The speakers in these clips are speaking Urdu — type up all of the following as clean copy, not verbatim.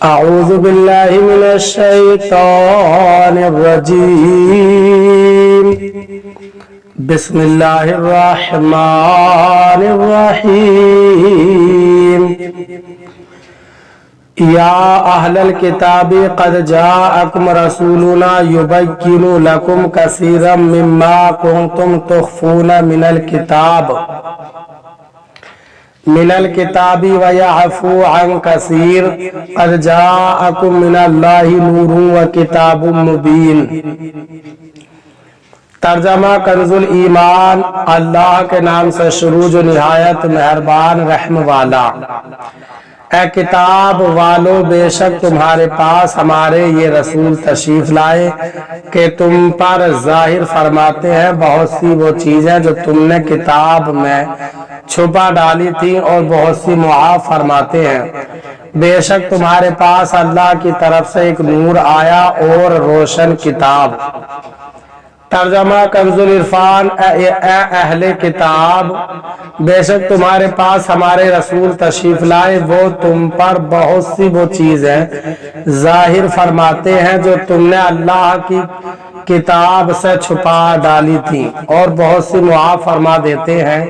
أعوذ بالله من الشيطان الرجيم. بسم الله الرحمن الرحيم. يا أهل الكتاب قد جاءكم رسولنا يبين لكم كثيرا مما كنتم تخفون من الكتاب ويعفو عن كثير قد جاءكم من الله نور وكتاب مبين. ترجمہ کنزُ ایمان. اللہ کے نام سے شروع جو نہایت مہربان رحم والا. اے کتاب والو، بے شک تمہارے پاس ہمارے یہ رسول تشریف لائے کہ تم پر ظاہر فرماتے ہیں بہت سی وہ چیزیں جو تم نے کتاب میں چھپا ڈالی تھی، اور بہت سی معاف فرماتے ہیں. بے شک تمہارے پاس اللہ کی طرف سے ایک نور آیا اور روشن کتاب. ترجمہ کنزُ العرفان. اے اہل کتاب، بے شک تمہارے پاس ہمارے رسول تشریف لائے، وہ تم پر بہت سی وہ چیزیں ظاہر فرماتے ہیں جو تم نے اللہ کی کتاب سے چھپا ڈالی تھی، اور بہت سی معاف فرما دیتے ہیں.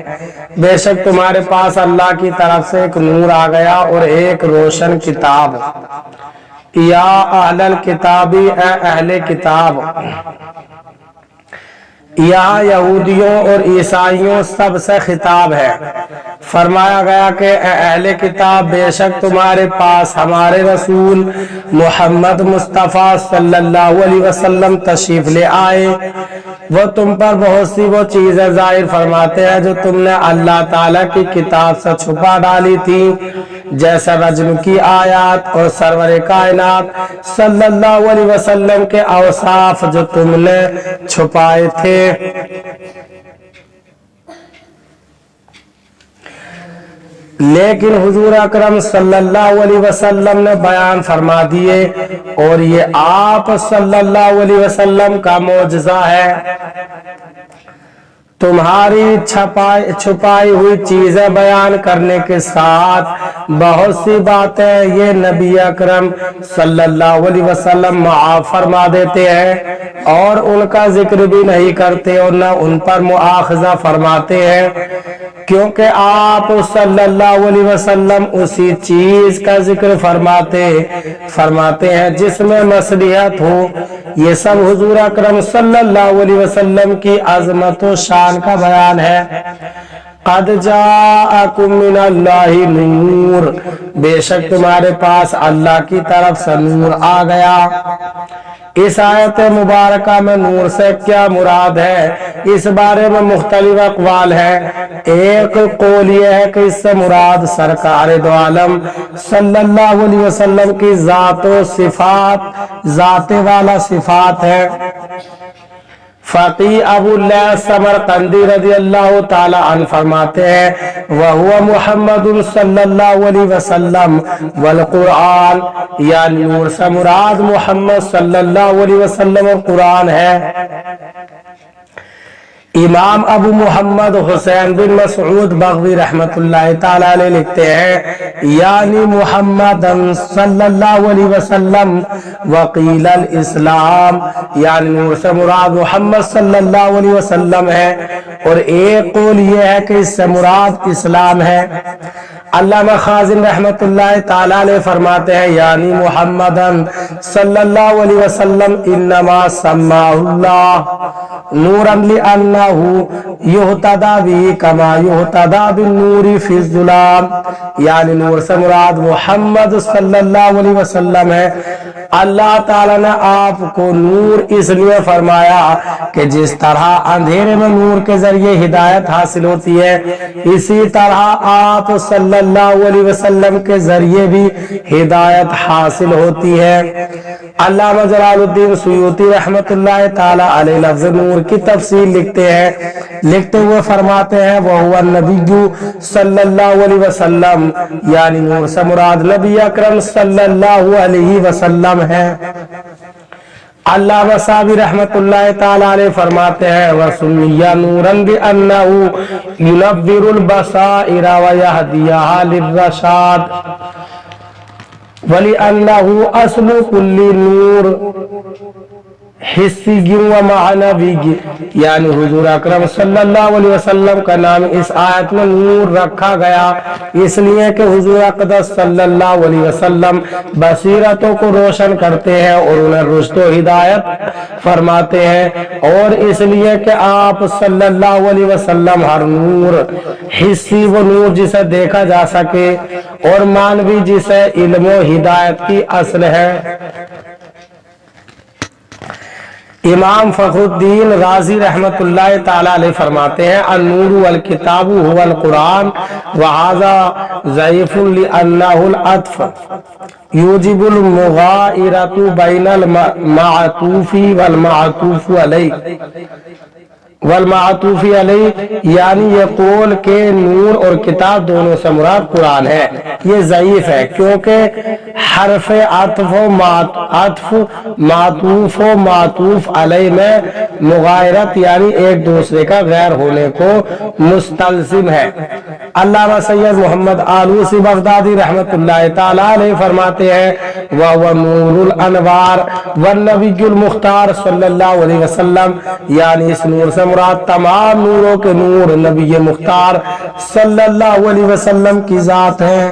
بے شک تمہارے پاس اللہ کی طرف سے ایک نور آ گیا اور ایک روشن کتاب. یا اہل الکتابی، اے اہل کتاب. یہاں یہودیوں اور عیسائیوں سب سے خطاب ہے. فرمایا گیا کہ اے اہل کتاب، بے شک تمہارے پاس ہمارے رسول محمد مصطفیٰ صلی اللہ علیہ وسلم تشریف لے آئے، وہ تم پر بہت سی وہ چیزیں ظاہر فرماتے ہیں جو تم نے اللہ تعالیٰ کی کتاب سے چھپا ڈالی تھی، جیسے رجم کی آیات اور سرور کائنات صلی اللہ علیہ وسلم کے اوصاف جو تم نے چھپائے تھے. لیکن حضور اکرم صلی اللہ علیہ وسلم نے بیان فرما دیے، اور یہ آپ صلی اللہ علیہ وسلم کا معجزہ ہے. تمہاری چھپائی ہوئی چیزیں بیان کرنے کے ساتھ بہت سی باتیں یہ نبی اکرم صلی اللہ علیہ وسلم معاف فرما دیتے ہیں، اور ان کا ذکر بھی نہیں کرتے اور نہ ان پر مؤاخذہ فرماتے ہیں، کیونکہ آپ صلی اللہ علیہ وسلم اسی چیز کا ذکر فرماتے ہیں جس میں مصلحت ہو. یہ سب حضور اکرم صلی اللہ علیہ وسلم کی عظمت و شان کا بیان ہے. قد جاءکم من اللہ نور، بے شک تمہارے پاس اللہ کی طرف سے نور آ گیا. اس آیت مبارکہ میں نور سے کیا مراد ہے، اس بارے میں مختلف اقوال ہیں. ایک قول یہ ہے کہ اس سے مراد سرکار دو عالم صلی اللہ علیہ وسلم کی ذات و صفات، ذات والا صفات ہے. فقی ابو اللہ سمرقندی رضی اللہ تعالی عنہ فرماتے ہیں وَهُوَ محمد صلی اللہ علیہ وسلم والقرآن، یعنی نور سے مراد محمد صلی اللہ علیہ وسلم اور قرآن ہے. امام ابو محمد حسین بن مسعود بغوی رحمت اللہ تعالی علیہ لکھتے ہیں یعنی محمد صلی اللہ علیہ وسلم وقیل الاسلام، یعنی نور سے مراد محمد صلی اللہ علیہ وسلم ہے، اور ایک قول یہ ہے کہ اس سے مراد اسلام ہے. علامہ خازن رحمت اللہ تعالی علیہ فرماتے ہیں یعنی محمد صلی اللہ علیہ وسلم انما سماه اللہ نورا لأنہ یہتدی بھی کما یہتدی بالنور فی الظلام، یعنی نور سے مراد محمد صلی اللہ علیہ وسلم ہے. اللہ تعالیٰ نے آپ کو نور اس لیے فرمایا کہ جس طرح اندھیرے میں نور کے ذریعے ہدایت حاصل ہوتی ہے، اسی طرح آپ صلی اللہ علیہ وسلم کے ذریعے بھی ہدایت حاصل ہوتی ہے. علامہ جلال الدین سیوطی رحمت اللہ تعالی علیہ لفظ نور کی تفسیر لکھتے ہوئے فرماتے ہیں وَهُوَ النَّبِيُّ صلی اللہ علیہ وسلم، یعنی نور سے مراد نبی اکرم صلی اللہ علیہ وسلم ہے. علامہ صابری رحمت اللہ تعالی علیہ فرماتے ہیں وَسُمِّيَ نُورًا بِأَنَّهُ يُنَوِّرُ الْبَصَائِرَ وَيَهْدِيَهَا لِلرَّشَادِ. وَلِأَنَّهُ أَصْلُ كُلِّ نُورٍ حصی و معنوی یعنی حضور اکرم صلی اللہ علیہ وسلم کا نام اس آیت میں نور رکھا گیا اس لیے کہ حضور اقدس صلی اللہ علیہ وسلم بصیرتوں کو روشن کرتے ہیں اور انہیں رشد و ہدایت فرماتے ہیں، اور اس لیے کہ آپ صلی اللہ علیہ وسلم ہر نور، حصی وہ نور جسے دیکھا جا سکے اور معنوی جسے علم و ہدایت کی اصل ہے۔ امام فخر الدین رازی رحمت اللہ تعالی علیہ فرماتے ہیں النور والکتاب هو القرآن وهذا ضعیف لأنه العطف یوجب المغائرۃ بین المعطوف والمعطوف علیہ یعنی یہ قول کہ نور اور کتاب دونوں سے مراد قرآن ہے، یہ ضعیف ہے کیونکہ حرف عطف معطوف و معطوف علیہ میں مغایرت یعنی ایک دوسرے کا غیر ہونے کو مستلزم ہے۔ علامہ سید محمد آلوسی بغدادی رحمت اللہ تعالی علیہ فرماتے ہیں وَهُوَ نور الانوار والنبی المختار صلی اللہ علیہ وسلم، یعنی اس نور سے مراد تمام نوروں کے نور نبی مختار صلی اللہ علیہ وسلم کی ذات ہے۔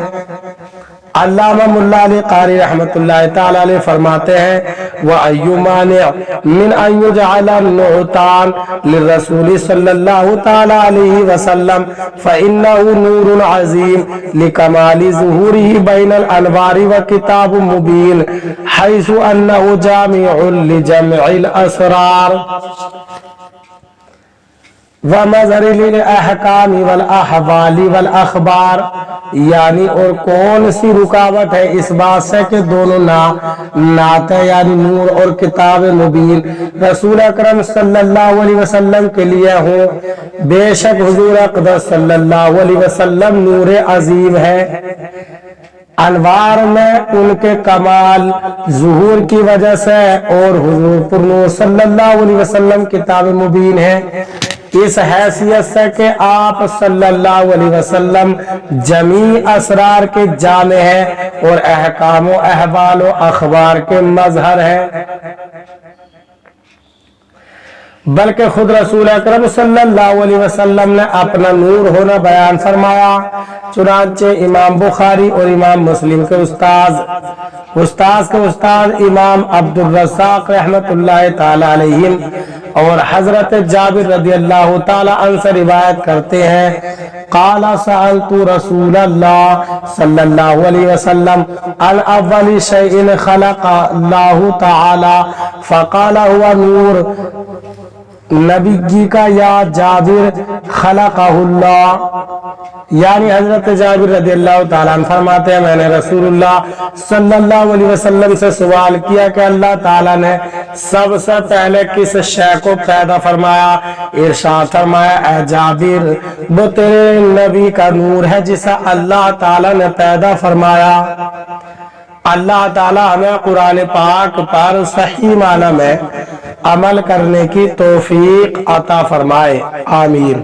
علامہ ملا علی قاری رحمت اللہ تعالی علیہ فرماتے ہیں وَأَيُّ مَانِعٍ مِّنْ أَن يُجْعَلَ النُّعْتَانِ لِلرَّسُولِ صلی اللہ تعالی علیہ وسلم فَإِنَّهُ نُورٌ عَظِيمٌ لِكَمَالِ ظُهُورِهِ بَيْنَ الْأَنْوَارِ وَكِتَابٌ مُبِينٌ حَيْثُ أَنَّهُ جَامِعٌ لِجَمْعِ الْأَسْرَارِ وَمَظْهَرٍ لِلْأَحْكَامِ وَالْأَحْوَالِ وَالْأَخْبَارِ، یعنی اور کون سی رکاوٹ ہے اس بات سے کہ دونوں نعت یعنی نور اور کتاب مبین رسول اکرم صلی اللہ علیہ وسلم کے لیے ہوں۔ بے شک حضور اقدس صلی اللہ علیہ وسلم نور عظیم ہے، انوار میں ان کے کمال ظہور کی وجہ سے، اور حضور پر نور صلی اللہ علیہ وسلم کتاب مبین ہے اس حیثیت سے کہ آپ صلی اللہ علیہ وسلم جمیع اسرار کے جامع ہیں اور احکام و احوال و اخبار کے مظہر ہیں، بلکہ خود رسول اکرم صلی اللہ علیہ وسلم نے اپنا نور ہونا بیان فرمایا۔ چنانچہ امام بخاری اور امام مسلم کے استاذ امام عبد الرزاق رحمت اللہ تعالی علیہم اور حضرت جابر رضی اللہ تعالی عنہ سے روایت کرتے ہیں قال سألت رسول اللہ صلی اللہ علیہ وسلم عن اول شیء خلق اللہ تعالی فقال هو نور نبی جی کا یا جابر خلقہ اللہ، یعنی حضرت جابر رضی اللہ تعالیٰ عنہ فرماتے ہیں میں نے رسول اللہ صلی اللہ علیہ وسلم سے سوال کیا کہ اللہ تعالیٰ نے سب سے پہلے کس شے کو پیدا فرمایا؟ ارشاد فرمایا اے جابر وہ تیرے نبی کا نور ہے جسے اللہ تعالیٰ نے پیدا فرمایا۔ اللہ تعالیٰ ہمیں قرآن پاک پر صحیح معنی میں عمل کرنے کی توفیق عطا فرمائے، آمین۔